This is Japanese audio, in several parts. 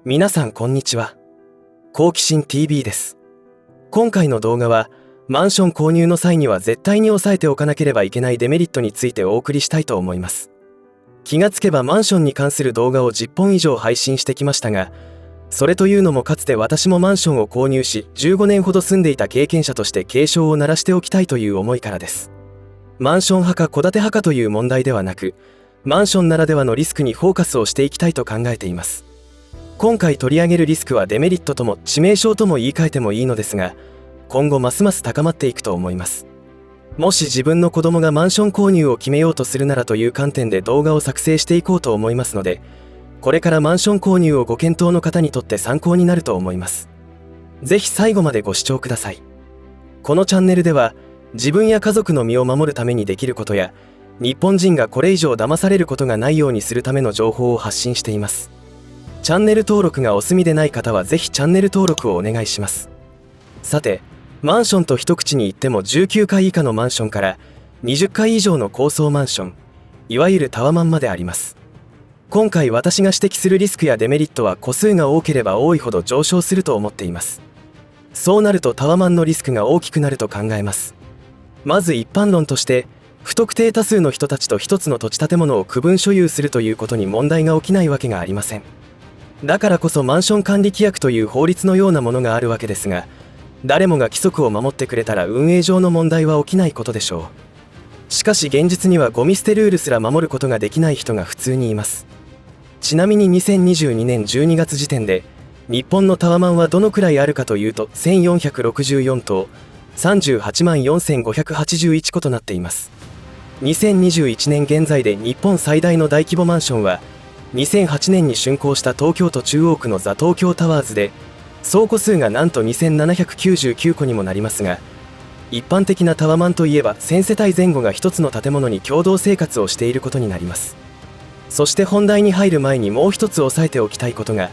皆さんこんにちは。好奇心 TV です。今回の動画はマンション購入の際には絶対に押さえておかなければいけないデメリットについてお送りしたいと思います。気がつけばマンションに関する動画を10本以上配信してきましたが、それというのもかつて私もマンションを購入し15年ほど住んでいた経験者として警鐘を鳴らしておきたいという思いからです。マンション派か戸建て派かという問題ではなく、マンションならではのリスクにフォーカスをしていきたいと考えています。今回取り上げるリスクはデメリットとも致命傷とも言い換えてもいいのですが、今後ますます高まっていくと思います。もし自分の子供がマンション購入を決めようとするならという観点で動画を作成していこうと思いますので、これからマンション購入をご検討の方にとって参考になると思います。ぜひ最後までご視聴ください。このチャンネルでは自分や家族の身を守るためにできることや、日本人がこれ以上騙されることがないようにするための情報を発信しています。チャンネル登録がお済みでない方はぜひチャンネル登録をお願いします。さて、マンションと一口に言っても19階以下のマンションから20階以上の高層マンション、いわゆるタワマンまであります。今回私が指摘するリスクやデメリットは個数が多ければ多いほど上昇すると思っています。そうなるとタワマンのリスクが大きくなると考えます。まず一般論として、不特定多数の人たちと一つの土地建物を区分所有するということに問題が起きないわけがありません。だからこそマンション管理規約という法律のようなものがあるわけですが、誰もが規則を守ってくれたら運営上の問題は起きないことでしょう。しかし現実にはゴミ捨てルールすら守ることができない人が普通にいます。ちなみに2022年12月時点で日本のタワマンはどのくらいあるかというと1464棟、38万4581戸となっています。2021年現在で日本最大の大規模マンションは2008年に竣工した東京都中央区のザ・東京タワーズで、総戸数がなんと2799戸にもなりますが、一般的なタワマンといえば1000世帯前後が一つの建物に共同生活をしていることになります。そして本題に入る前にもう一つ押さえておきたいことが、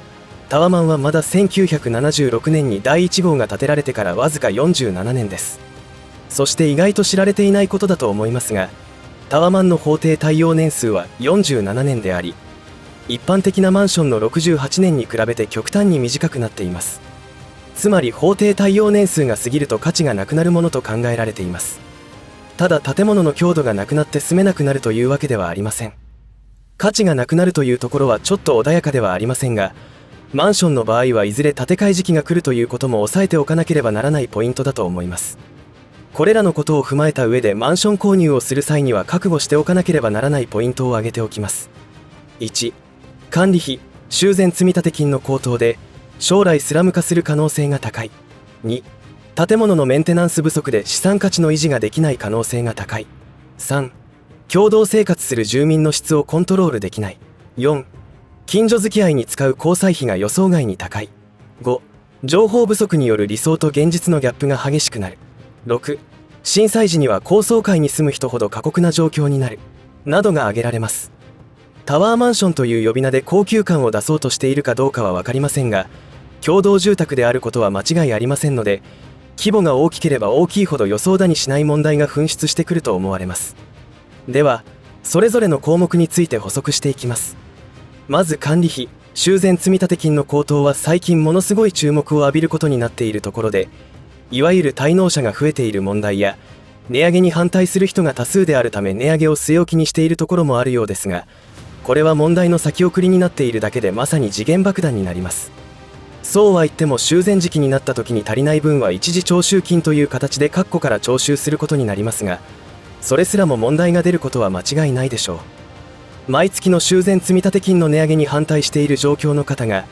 タワマンはまだ1976年に第1号が建てられてからわずか47年です。そして意外と知られていないことだと思いますが、タワマンの法定耐用年数は47年であり、一般的なマンションの68年に比べて極端に短くなっています。つまり法定耐用年数が過ぎると価値がなくなるものと考えられています。ただ建物の強度がなくなって住めなくなるというわけではありません。価値がなくなるというところはちょっと穏やかではありませんが、マンションの場合はいずれ建て替え時期が来るということも押さえておかなければならないポイントだと思います。これらのことを踏まえた上でマンション購入をする際には覚悟しておかなければならないポイントを挙げておきます。1、管理費・修繕積立金の高騰で将来スラム化する可能性が高い。2、建物のメンテナンス不足で資産価値の維持ができない可能性が高い。3、共同生活する住民の質をコントロールできない。4、近所付き合いに使う交際費が予想外に高い。5、情報不足による理想と現実のギャップが激しくなる。6、震災時には高層階に住む人ほど過酷な状況になる。などが挙げられます。タワーマンションという呼び名で高級感を出そうとしているかどうかは分かりませんが、共同住宅であることは間違いありませんので、規模が大きければ大きいほど予想だにしない問題が噴出してくると思われます。では、それぞれの項目について補足していきます。まず管理費・修繕積立金の高騰は最近ものすごい注目を浴びることになっているところで、いわゆる滞納者が増えている問題や、値上げに反対する人が多数であるため値上げを据え置きにしているところもあるようですが、これは問題の先送りになっているだけでまさに時限爆弾になります。そうは言っても修繕時期になった時に足りない分は一時徴収金という形で各戸から徴収することになりますが、それすらも問題が出ることは間違いないでしょう。毎月の修繕積立金の値上げに反対している状況の方が、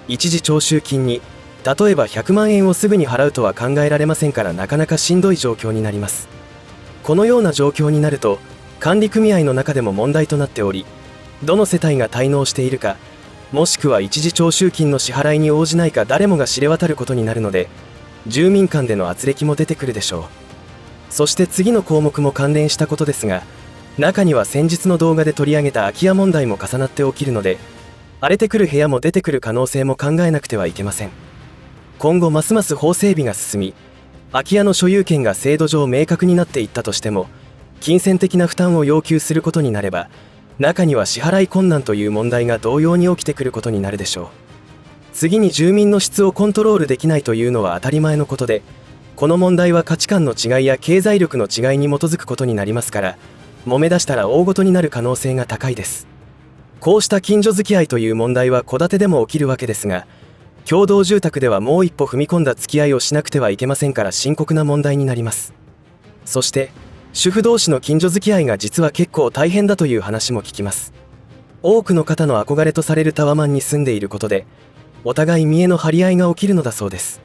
一時徴収金に例えば100万円をすぐに払うとは考えられませんから、なかなかしんどい状況になります。このような状況になると管理組合の中でも問題となっており、どの世帯が滞納しているか、もしくは一時徴収金の支払いに応じないか誰もが知れ渡ることになるので、住民間での圧力も出てくるでしょう。そして次の項目も関連したことですが、中には先日の動画で取り上げた空き家問題も重なって起きるので、荒れてくる部屋も出てくる可能性も考えなくてはいけません。今後ますます法整備が進み、空き家の所有権が制度上明確になっていったとしても、金銭的な負担を要求することになれば、中には支払い困難という問題が同様に起きてくることになるでしょう。次に住民の質をコントロールできないというのは当たり前のことで、この問題は価値観の違いや経済力の違いに基づくことになりますから、揉め出したら大事になる可能性が高いです。こうした近所付き合いという問題は戸建てでも起きるわけですが、共同住宅ではもう一歩踏み込んだ付き合いをしなくてはいけませんから深刻な問題になります。そして主婦同士の近所付き合いが実は結構大変だという話も聞きます。多くの方の憧れとされるタワマンに住んでいることで、お互い見栄の張り合いが起きるのだそうです。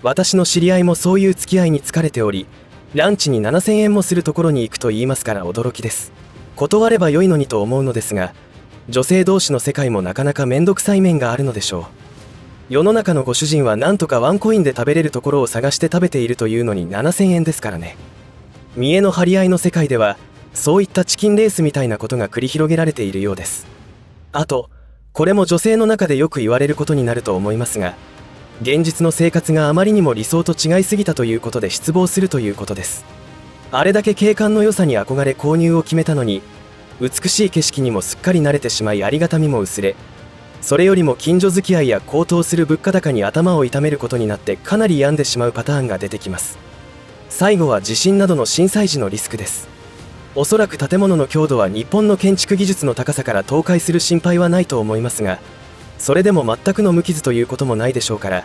私の知り合いもそういう付き合いに疲れており、ランチに7000円もするところに行くと言いますから驚きです。断ればよいのにと思うのですが、女性同士の世界もなかなかめんどくさい面があるのでしょう。世の中のご主人はなんとかワンコインで食べれるところを探して食べているというのに7000円ですからね。見栄の張り合いの世界では、そういったチキンレースみたいなことが繰り広げられているようです。あと、これも女性の中でよく言われることになると思いますが、現実の生活があまりにも理想と違いすぎたということで失望するということです。あれだけ景観の良さに憧れ購入を決めたのに、美しい景色にもすっかり慣れてしまいありがたみも薄れ、それよりも近所付き合いや高騰する物価高に頭を痛めることになってかなり病んでしまうパターンが出てきます。最後は地震などの震災時のリスクです。おそらく建物の強度は日本の建築技術の高さから倒壊する心配はないと思いますが、それでも全くの無傷ということもないでしょうから、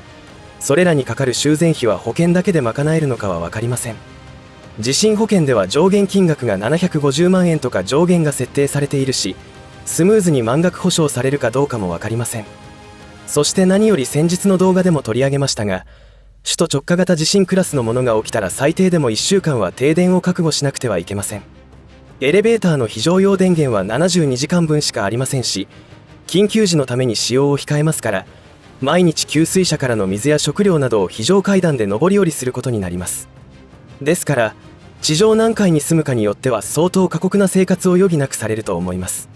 それらにかかる修繕費は保険だけで賄えるのかは分かりません。地震保険では上限金額が750万円とか上限が設定されているし、スムーズに満額保証されるかどうかも分かりません。そして何より先日の動画でも取り上げましたが、首都直下型地震クラスのものが起きたら最低でも1週間は停電を覚悟しなくてはいけません。エレベーターの非常用電源は72時間分しかありませんし、緊急時のために使用を控えますから、毎日給水車からの水や食料などを非常階段で上り下りすることになります。ですから、地上何階に住むかによっては相当過酷な生活を余儀なくされると思います。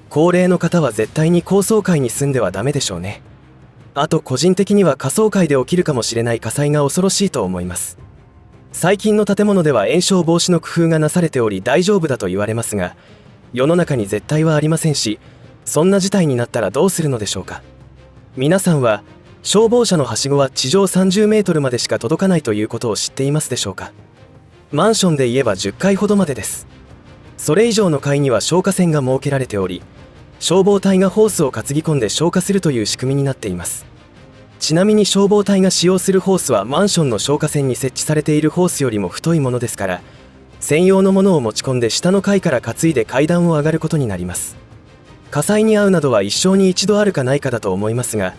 高齢の方は絶対に高層階に住んではダメでしょうね。あと個人的には下層階で起きるかもしれない火災が恐ろしいと思います。最近の建物では延焼防止の工夫がなされており大丈夫だと言われますが、世の中に絶対はありませんし、そんな事態になったらどうするのでしょうか。皆さんは消防車のはしごは地上30メートルまでしか届かないということを知っていますでしょうか。マンションで言えば10階ほどまでです。それ以上の階には消火栓が設けられており、消防隊がホースを担ぎ込んで消火するという仕組みになっています。ちなみに消防隊が使用するホースはマンションの消火栓に設置されているホースよりも太いものですから、専用のものを持ち込んで下の階から担いで階段を上がることになります。火災に遭うなどは一生に一度あるかないかだと思いますが、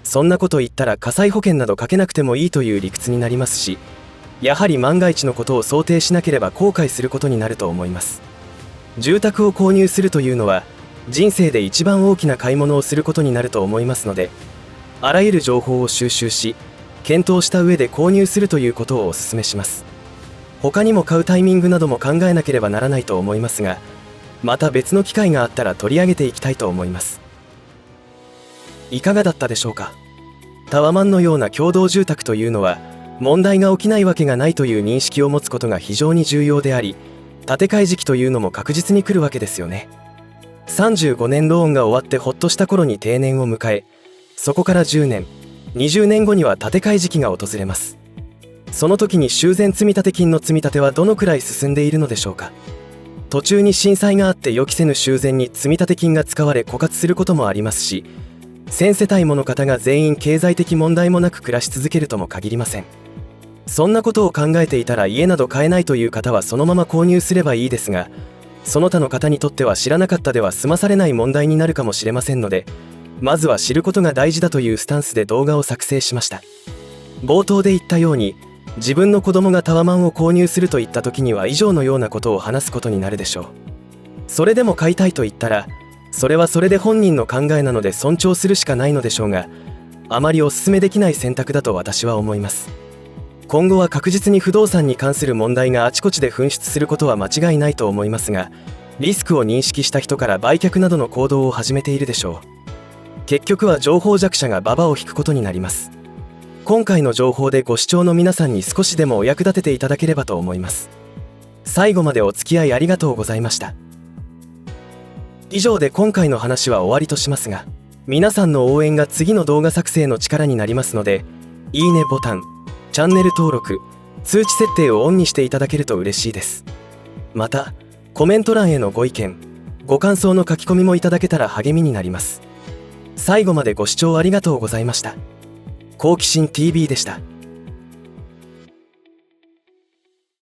そんなこと言ったら火災保険などかけなくてもいいという理屈になりますし、やはり万が一のことを想定しなければ後悔することになると思います。住宅を購入するというのは人生で一番大きな買い物をすることになると思いますので、あらゆる情報を収集し検討した上で購入するということをお勧めします。他にも買うタイミングなども考えなければならないと思いますが、また別の機会があったら取り上げていきたいと思います。いかがだったでしょうか。タワマンのような共同住宅というのは問題が起きないわけがないという認識を持つことが非常に重要であり、建て替え時期というのも確実に来るわけですよね。35年ローンが終わってほっとした頃に定年を迎え、そこから10年、20年後には建て替え時期が訪れます。その時に修繕積立金の積み立てはどのくらい進んでいるのでしょうか。途中に震災があって予期せぬ修繕に積立金が使われ枯渇することもありますし、1000世帯もの方が全員経済的問題もなく暮らし続けるとも限りません。そんなことを考えていたら家など買えないという方はそのまま購入すればいいですが、その他の方にとっては知らなかったでは済まされない問題になるかもしれませんので、まずは知ることが大事だというスタンスで動画を作成しました。冒頭で言ったように、自分の子供がタワマンを購入するといった時には以上のようなことを話すことになるでしょう。それでも買いたいと言ったら、それはそれで本人の考えなので尊重するしかないのでしょうが、あまりお勧めできない選択だと私は思います。今後は確実に不動産に関する問題があちこちで噴出することは間違いないと思いますが、リスクを認識した人から売却などの行動を始めているでしょう。結局は情報弱者が馬場を引くことになります。今回の情報でご視聴の皆さんに少しでもお役立てていただければと思います。最後までお付き合いありがとうございました。以上で今回の話は終わりとしますが、皆さんの応援が次の動画作成の力になりますので、いいねボタン、チャンネル登録、通知設定をオンにしていただけると嬉しいです。また、コメント欄へのご意見、ご感想の書き込みもいただけたら励みになります。最後までご視聴ありがとうございました。好奇心 TV でした。